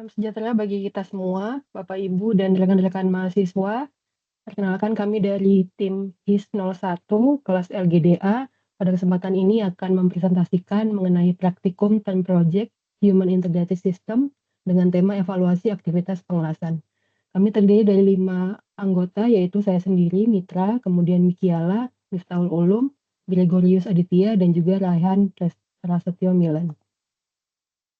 Salam sejahtera bagi kita semua, Bapak Ibu dan rekan-rekan mahasiswa. Perkenalkan kami dari tim HIS 01 kelas LGDA. Pada kesempatan ini akan mempresentasikan mengenai praktikum term project Human Integrated System dengan tema evaluasi aktivitas pengelasan. Kami terdiri dari 5 anggota, yaitu saya sendiri, Mitra, kemudian Mikiala, Miftahul Ulum, Gregorius Aditya, dan juga Raihan Prasetyo Milan.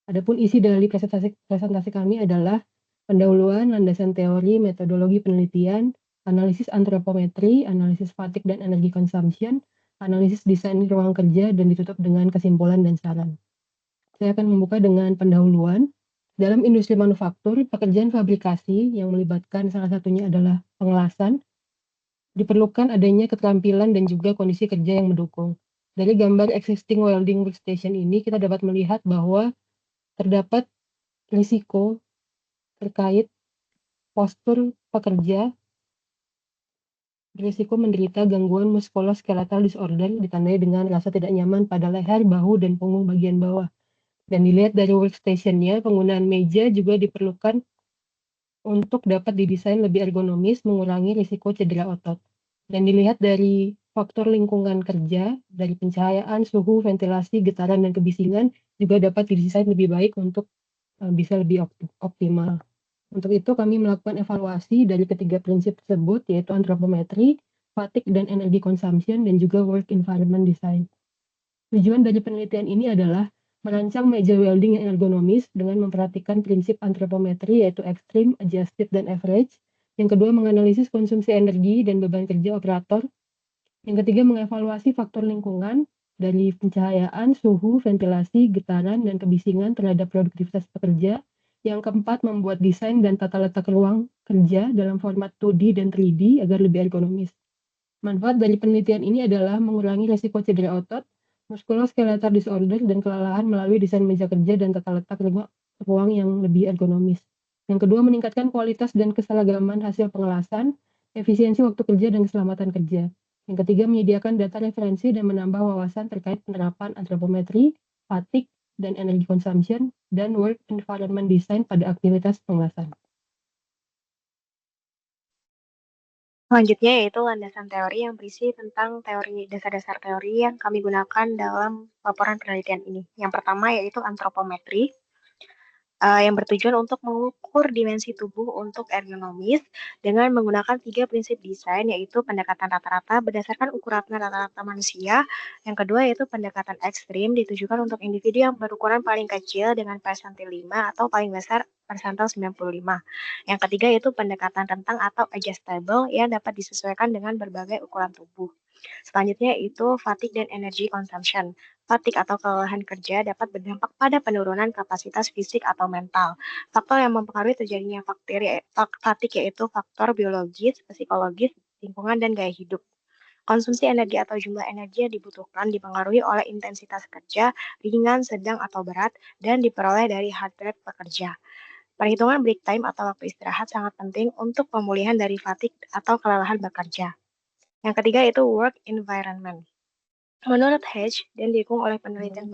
Adapun isi dari presentasi kami adalah pendahuluan, landasan teori, metodologi penelitian, analisis antropometri, analisis fatigue dan energi consumption, analisis desain ruang kerja, dan ditutup dengan kesimpulan dan saran. Saya akan membuka dengan pendahuluan. Dalam industri manufaktur, pekerjaan fabrikasi yang melibatkan salah satunya adalah pengelasan, diperlukan adanya keterampilan dan juga kondisi kerja yang mendukung. Dari gambar existing welding workstation ini, kita dapat melihat bahwa terdapat risiko terkait postur pekerja berisiko menderita gangguan muskuloskeletal disorder ditandai dengan rasa tidak nyaman pada leher, bahu, dan punggung bagian bawah. Dan dilihat dari workstation-nya, penggunaan meja juga diperlukan untuk dapat didesain lebih ergonomis, mengurangi risiko cedera otot. Dan dilihat dari faktor lingkungan kerja, dari pencahayaan, suhu, ventilasi, getaran, dan kebisingan juga dapat didesain lebih baik untuk bisa lebih optimal. Untuk itu kami melakukan evaluasi dari ketiga prinsip tersebut, yaitu antropometri, fatigue dan energy consumption, dan juga work environment design. Tujuan dari penelitian ini adalah merancang meja welding yang ergonomis dengan memperhatikan prinsip antropometri, yaitu extreme, adjusted, dan average. Yang kedua, menganalisis konsumsi energi dan beban kerja operator. Yang ketiga, mengevaluasi faktor lingkungan dari pencahayaan, suhu, ventilasi, getaran, dan kebisingan terhadap produktivitas pekerja. Yang keempat, membuat desain dan tata letak ruang kerja dalam format 2D dan 3D agar lebih ergonomis. Manfaat dari penelitian ini adalah mengurangi risiko cedera otot, muskuloskeletal disorder, dan kelelahan melalui desain meja kerja dan tata letak ruang yang lebih ergonomis. Yang kedua, meningkatkan kualitas dan keseragaman hasil pengelasan, efisiensi waktu kerja, dan keselamatan kerja. Yang ketiga, menyediakan data referensi dan menambah wawasan terkait penerapan antropometri, fatigue, dan energy consumption, dan work environment design pada aktivitas pengelasan. Selanjutnya yaitu landasan teori yang berisi tentang teori dasar-dasar teori yang kami gunakan dalam laporan penelitian ini. Yang pertama yaitu antropometri, yang bertujuan untuk mengukur dimensi tubuh untuk ergonomis dengan menggunakan 3 prinsip desain, yaitu pendekatan rata-rata berdasarkan ukuran rata-rata manusia. Yang kedua yaitu pendekatan ekstrim, ditujukan untuk individu yang berukuran paling kecil dengan persentil 5 atau paling besar persentil 95. Yang ketiga yaitu pendekatan rentang atau adjustable yang dapat disesuaikan dengan berbagai ukuran tubuh. Selanjutnya itu fatigue dan energy consumption. Fatigue atau kelelahan kerja dapat berdampak pada penurunan kapasitas fisik atau mental. Faktor yang mempengaruhi terjadinya fatigue yaitu faktor biologis, psikologis, lingkungan, dan gaya hidup. Konsumsi energi atau jumlah energi yang dibutuhkan dipengaruhi oleh intensitas kerja, ringan, sedang, atau berat, dan diperoleh dari heart rate pekerja. Perhitungan break time atau waktu istirahat sangat penting untuk pemulihan dari fatigue atau kelelahan bekerja. Yang ketiga itu work environment. Menurut Hedge dan didukung oleh penelitian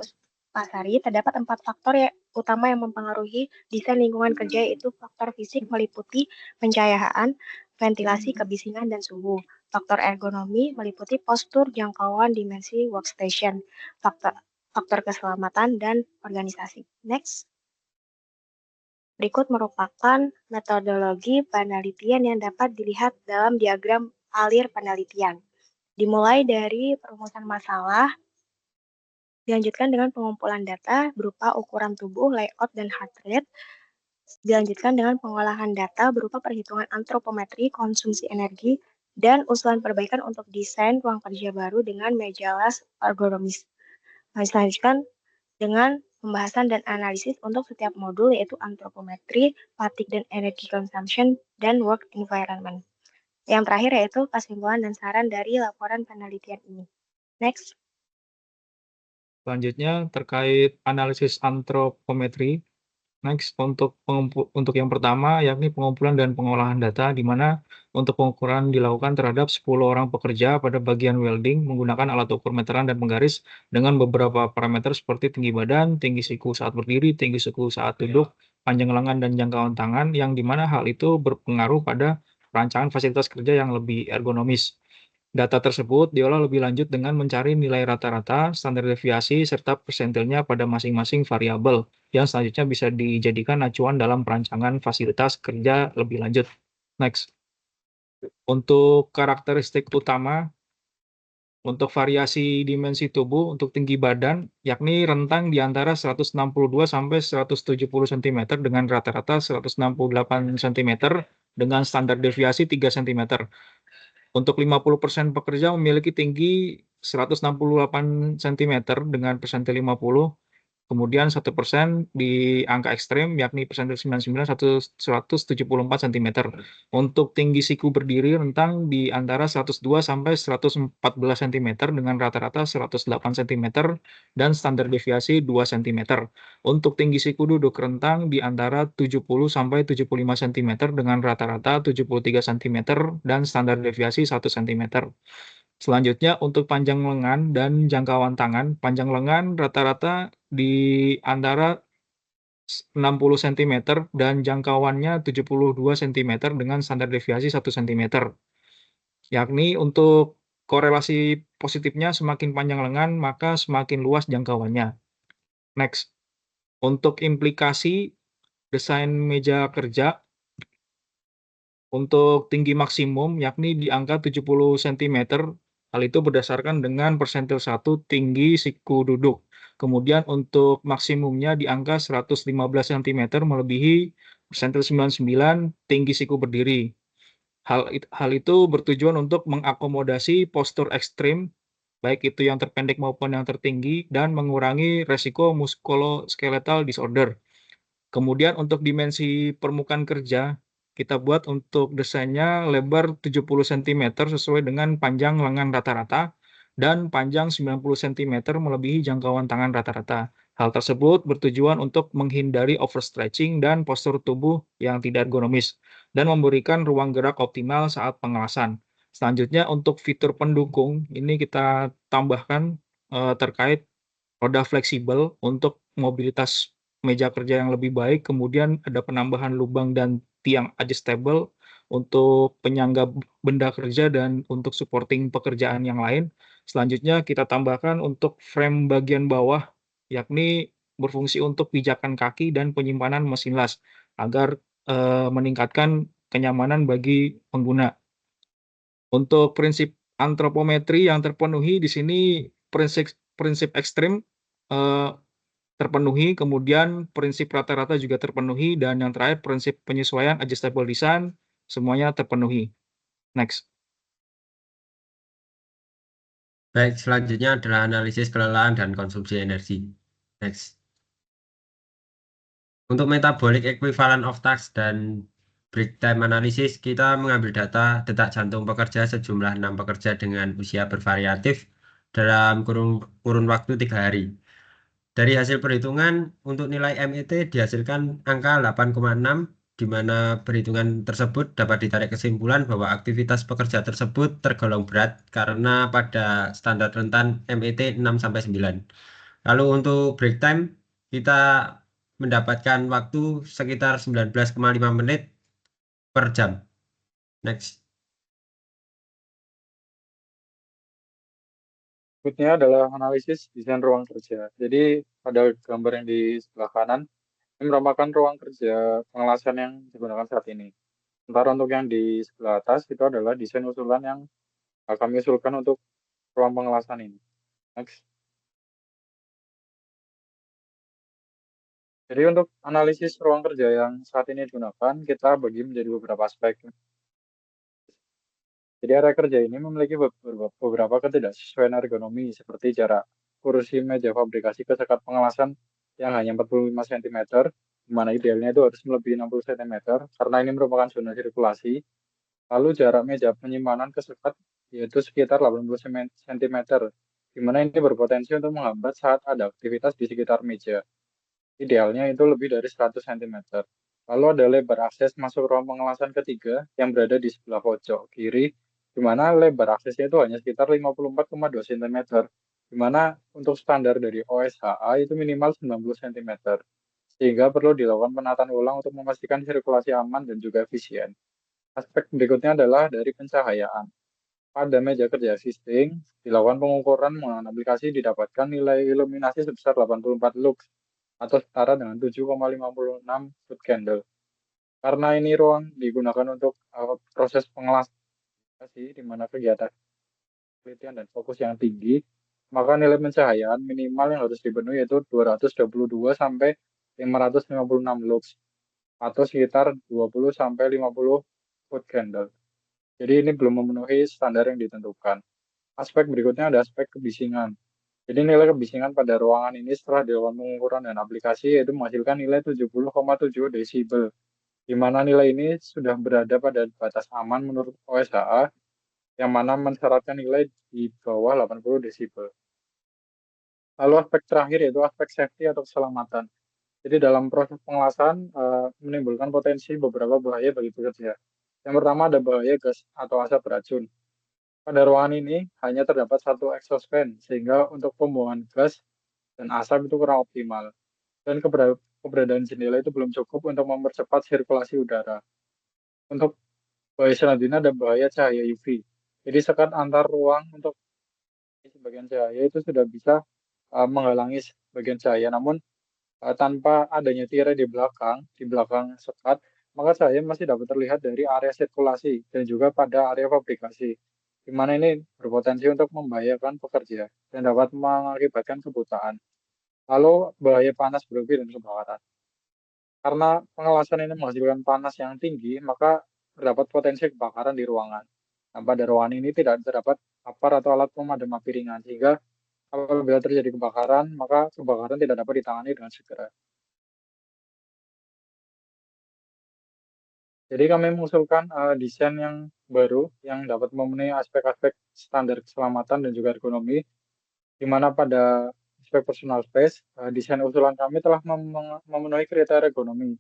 Pasari, terdapat 4 faktor utama yang mempengaruhi desain lingkungan kerja, yaitu faktor fisik meliputi pencahayaan, ventilasi, kebisingan, dan suhu. Faktor ergonomi meliputi postur, jangkauan, dimensi workstation, faktor keselamatan, dan organisasi. Next. Berikut merupakan metodologi penelitian yang dapat dilihat dalam diagram alir penelitian. Dimulai dari perumusan masalah, dilanjutkan dengan pengumpulan data berupa ukuran tubuh, layout, dan heart rate, dilanjutkan dengan pengolahan data berupa perhitungan antropometri, konsumsi energi, dan usulan perbaikan untuk desain ruang kerja baru dengan meja las ergonomis. Dilanjutkan dengan pembahasan dan analisis untuk setiap modul, yaitu antropometri, fatigue dan energy consumption, dan work environment. Yang terakhir yaitu kesimpulan dan saran dari laporan penelitian ini. Next. Selanjutnya terkait analisis antropometri, Next, untuk yang pertama yakni pengumpulan dan pengolahan data, di mana untuk pengukuran dilakukan terhadap 10 orang pekerja pada bagian welding menggunakan alat ukur meteran dan penggaris dengan beberapa parameter seperti tinggi badan, tinggi siku saat berdiri, tinggi siku saat duduk, panjang lengan dan jangkauan tangan, yang di mana hal itu berpengaruh pada perancangan fasilitas kerja yang lebih ergonomis. Data tersebut diolah lebih lanjut dengan mencari nilai rata-rata, standar deviasi, serta persentilnya pada masing-masing variabel, yang selanjutnya bisa dijadikan acuan dalam perancangan fasilitas kerja lebih lanjut. Next. Untuk karakteristik utama, untuk variasi dimensi tubuh, untuk tinggi badan, yakni rentang di antara 162 sampai 170 cm dengan rata-rata 168 cm dengan standar deviasi 3 cm. Untuk 50% pekerja memiliki tinggi 168 cm dengan persentil 50, kemudian 1% di angka ekstrem, yakni persentil 99, 174 cm. Untuk tinggi siku berdiri rentang di antara 102 sampai 114 cm dengan rata-rata 108 cm dan standar deviasi 2 cm. Untuk tinggi siku duduk rentang di antara 70 sampai 75 cm dengan rata-rata 73 cm dan standar deviasi 1 cm. Selanjutnya untuk panjang lengan dan jangkauan tangan, panjang lengan rata-rata di antara 60 cm dan jangkauannya 72 cm dengan standar deviasi 1 cm. Yakni untuk korelasi positifnya semakin panjang lengan maka semakin luas jangkauannya. Next. Untuk implikasi desain meja kerja untuk tinggi maksimum yakni di angka 70 cm. Hal itu berdasarkan dengan persentil 1 tinggi siku duduk. Kemudian untuk maksimumnya di angka 115 cm melebihi persentil 99 tinggi siku berdiri. Hal itu bertujuan untuk mengakomodasi postur ekstrim, baik itu yang terpendek maupun yang tertinggi, dan mengurangi resiko muskuloskeletal disorder. Kemudian untuk dimensi permukaan kerja, kita buat untuk desainnya lebar 70 cm sesuai dengan panjang lengan rata-rata dan panjang 90 cm melebihi jangkauan tangan rata-rata. Hal tersebut bertujuan untuk menghindari overstretching dan postur tubuh yang tidak ergonomis dan memberikan ruang gerak optimal saat pengelasan. Selanjutnya untuk fitur pendukung, ini kita tambahkan terkait roda fleksibel untuk mobilitas meja kerja yang lebih baik, kemudian ada penambahan lubang dan tiang adjustable untuk penyangga benda kerja dan untuk supporting pekerjaan yang lain. Selanjutnya kita tambahkan untuk frame bagian bawah, yakni berfungsi untuk pijakan kaki dan penyimpanan mesin las agar meningkatkan kenyamanan bagi pengguna. Untuk prinsip antropometri yang terpenuhi di sini prinsip ekstrim eh, terpenuhi, kemudian prinsip rata-rata juga terpenuhi, dan yang terakhir prinsip penyesuaian adjustable design semuanya terpenuhi. Next. Baik, selanjutnya adalah analisis kelelahan dan konsumsi energi. Next. Untuk metabolic equivalent of task dan break time analysis, kita mengambil data detak jantung pekerja sejumlah 6 pekerja dengan usia bervariatif dalam kurun waktu 3 hari. Dari hasil perhitungan, untuk nilai MET dihasilkan angka 8,6, di mana perhitungan tersebut dapat ditarik kesimpulan bahwa aktivitas pekerja tersebut tergolong berat karena pada standar rentan MET 6-9. Lalu untuk break time, kita mendapatkan waktu sekitar 19,5 menit per jam. Next. Berikutnya adalah analisis desain ruang kerja. Jadi pada gambar yang di sebelah kanan, ini merupakan ruang kerja pengelasan yang digunakan saat ini. Sementara untuk yang di sebelah atas itu adalah desain usulan yang kami usulkan untuk ruang pengelasan ini. Next. Jadi untuk analisis ruang kerja yang saat ini digunakan, kita bagi menjadi beberapa aspek. Jadi area kerja ini memiliki beberapa ketidaksesuaian ergonomi seperti jarak kursi meja fabrikasi ke sekat pengelasan yang hanya 45 cm, di mana idealnya itu harus melebihi 60 cm karena ini merupakan zona sirkulasi. Lalu jarak meja penyimpanan ke sekat yaitu sekitar 80 cm, di mana ini berpotensi untuk menghambat saat ada aktivitas di sekitar meja. Idealnya itu lebih dari 100 cm. Lalu ada lebar akses masuk ruang pengelasan ketiga yang berada di sebelah pojok kiri, di mana lebar aksesnya itu hanya sekitar 54,2 cm, di mana untuk standar dari OSHA itu minimal 90 cm, sehingga perlu dilakukan penataan ulang untuk memastikan sirkulasi aman dan juga efisien. Aspek berikutnya adalah dari pencahayaan. Pada meja kerja existing, dilakukan pengukuran menggunakan aplikasi didapatkan nilai iluminasi sebesar 84 lux atau setara dengan 7,56 foot candle. Karena ini ruang digunakan untuk proses pengelasan di mana kegiatan penelitian dan fokus yang tinggi, maka nilai pencahayaan minimal yang harus dipenuhi yaitu 222 sampai 556 lux atau sekitar 20 sampai 50 foot candle. Jadi ini belum memenuhi standar yang ditentukan. Aspek berikutnya ada aspek kebisingan. Jadi nilai kebisingan pada ruangan ini setelah dilakukan pengukuran dan aplikasi yaitu menghasilkan nilai 70,7 desibel, di mana nilai ini sudah berada pada batas aman menurut OSHA, yang mana mensyaratkan nilai di bawah 80 desibel. Lalu aspek terakhir yaitu aspek safety atau keselamatan. Jadi dalam proses pengelasan menimbulkan potensi beberapa bahaya bagi pekerja. Yang pertama ada bahaya gas atau asap beracun. Pada ruangan ini hanya terdapat satu exhaust fan, sehingga untuk pembuangan gas dan asap itu kurang optimal. Dan keberadaan jendela itu belum cukup untuk mempercepat sirkulasi udara. Untuk bahaya selanjutnya ada bahaya cahaya UV. Jadi sekat antar ruang untuk sebagian cahaya itu sudah bisa menghalangi sebagian cahaya. Namun tanpa adanya tirai di belakang sekat, maka cahaya masih dapat terlihat dari area sirkulasi dan juga pada area fabrikasi, di mana ini berpotensi untuk membahayakan pekerja dan dapat mengakibatkan kebutaan. Lalu bahaya panas berlebih dan kebakaran. Karena pengelasan ini menghasilkan panas yang tinggi, maka terdapat potensi kebakaran di ruangan. Nah, pada ruangan ini tidak terdapat apar atau alat pemadam api ringan, sehingga apabila terjadi kebakaran, maka kebakaran tidak dapat ditangani dengan segera. Jadi kami mengusulkan desain yang baru yang dapat memenuhi aspek-aspek standar keselamatan dan juga ergonomi, di mana pada aspek personal space, desain usulan kami telah memenuhi kriteria ergonomi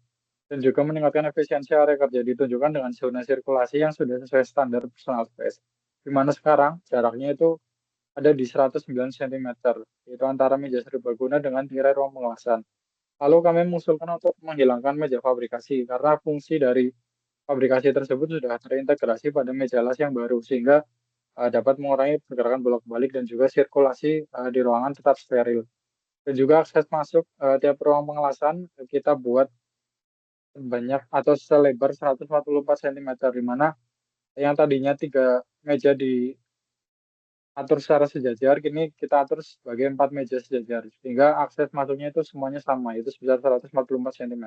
dan juga meningkatkan efisiensi area kerja ditunjukkan dengan zona sirkulasi yang sudah sesuai standar personal space, di mana sekarang jaraknya itu ada di 109 cm, yaitu antara meja serbaguna dengan tirai ruang pengelasan. Lalu kami mengusulkan untuk menghilangkan meja fabrikasi karena fungsi dari fabrikasi tersebut sudah terintegrasi pada meja las yang baru, sehingga dapat mengurangi pergerakan bolak-balik dan juga sirkulasi di ruangan tetap steril. Dan juga akses masuk tiap ruang pengelasan kita buat sebanyak atau selebar 144 cm, di mana yang tadinya 3 meja diatur secara sejajar, kini kita atur sebagai 4 meja sejajar, sehingga akses masuknya itu semuanya sama, yaitu sebesar 144 cm.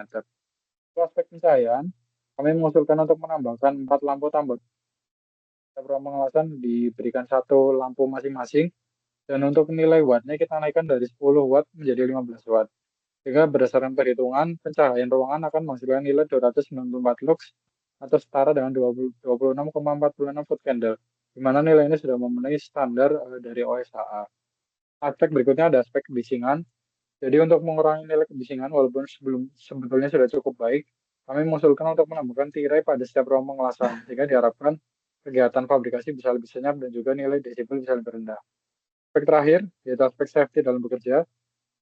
Untuk aspek pencahayaan, kami mengusulkan untuk menambahkan 4 lampu tambah. Setiap ruang pengelasan diberikan 1 lampu masing-masing, dan untuk nilai wattnya kita naikkan dari 10 watt menjadi 15 watt. Sehingga berdasarkan perhitungan, pencahayaan ruangan akan menghasilkan nilai 294 lux atau setara dengan 26,46 foot candle, di mana nilai ini sudah memenuhi standar dari OSHA. Aspek berikutnya ada aspek kebisingan. Jadi untuk mengurangi nilai kebisingan, walaupun sebetulnya sudah cukup baik, kami mengusulkan untuk menambahkan tirai pada setiap ruang pengelasan, sehingga diharapkan kegiatan fabrikasi bisa lebih senyap dan juga nilai desibel bisa lebih rendah. Aspek terakhir, yaitu aspek safety dalam bekerja,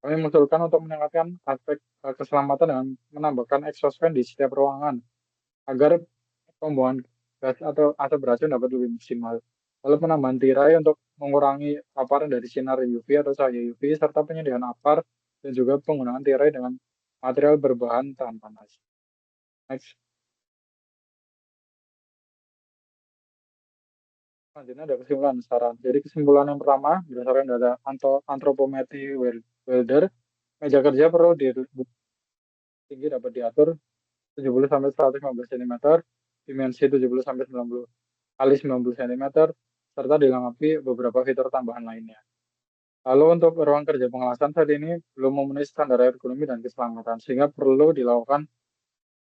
kami mengusulkan untuk meningkatkan aspek keselamatan dengan menambahkan exhaust fan di setiap ruangan, agar pembuangan gas atau asap beracun dapat lebih maksimal. Lalu penambahan tirai untuk mengurangi paparan dari sinar UV atau cahaya UV, serta penyediaan apar dan juga penggunaan tirai dengan material berbahan tahan panas. Next. Selanjutnya ada kesimpulan saran. Jadi kesimpulan yang pertama, berdasarkan data antropometri welder, meja kerja perlu tinggi dapat diatur 70 sampai 115 cm, dimensi 70 sampai 90 kali 90 cm, serta dilengkapi beberapa fitur tambahan lainnya. Lalu untuk ruang kerja pengelasan saat ini belum memenuhi standar ergonomi dan keselamatan, sehingga perlu dilakukan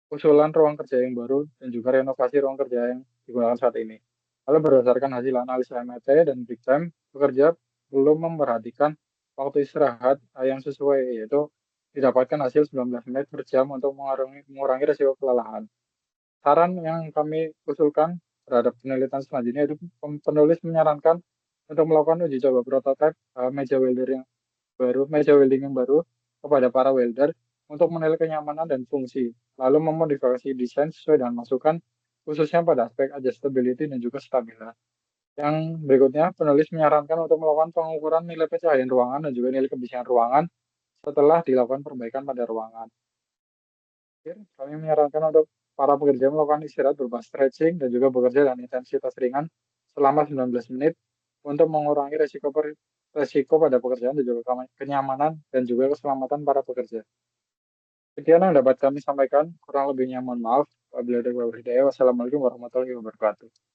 usulan ruang kerja yang baru dan juga renovasi ruang kerja yang digunakan saat ini. Lalu berdasarkan hasil analisa MET dan Big Time, pekerja belum memperhatikan waktu istirahat yang sesuai, yaitu didapatkan hasil 19 menit per jam untuk mengurangi risiko kelelahan. Saran yang kami usulkan terhadap penelitian selanjutnya itu penulis menyarankan untuk melakukan uji coba prototipe meja welding yang baru kepada para welder untuk menilai kenyamanan dan fungsi, lalu memodifikasi desain sesuai dengan masukan khususnya pada aspek adjustability dan juga stabilitas. Yang berikutnya, penulis menyarankan untuk melakukan pengukuran nilai pencahayaan ruangan dan juga nilai kebersihan ruangan setelah dilakukan perbaikan pada ruangan. Kami menyarankan untuk para pekerja melakukan istirahat berupa stretching dan juga bekerja dengan intensitas ringan selama 19 menit untuk mengurangi resiko pada pekerjaan dan juga kenyamanan dan juga keselamatan para pekerja. Sekian yang dapat kami sampaikan, kurang lebihnya mohon maaf. Wabillahi taufiq wal hidayah. Wassalamualaikum warahmatullahi wabarakatuh.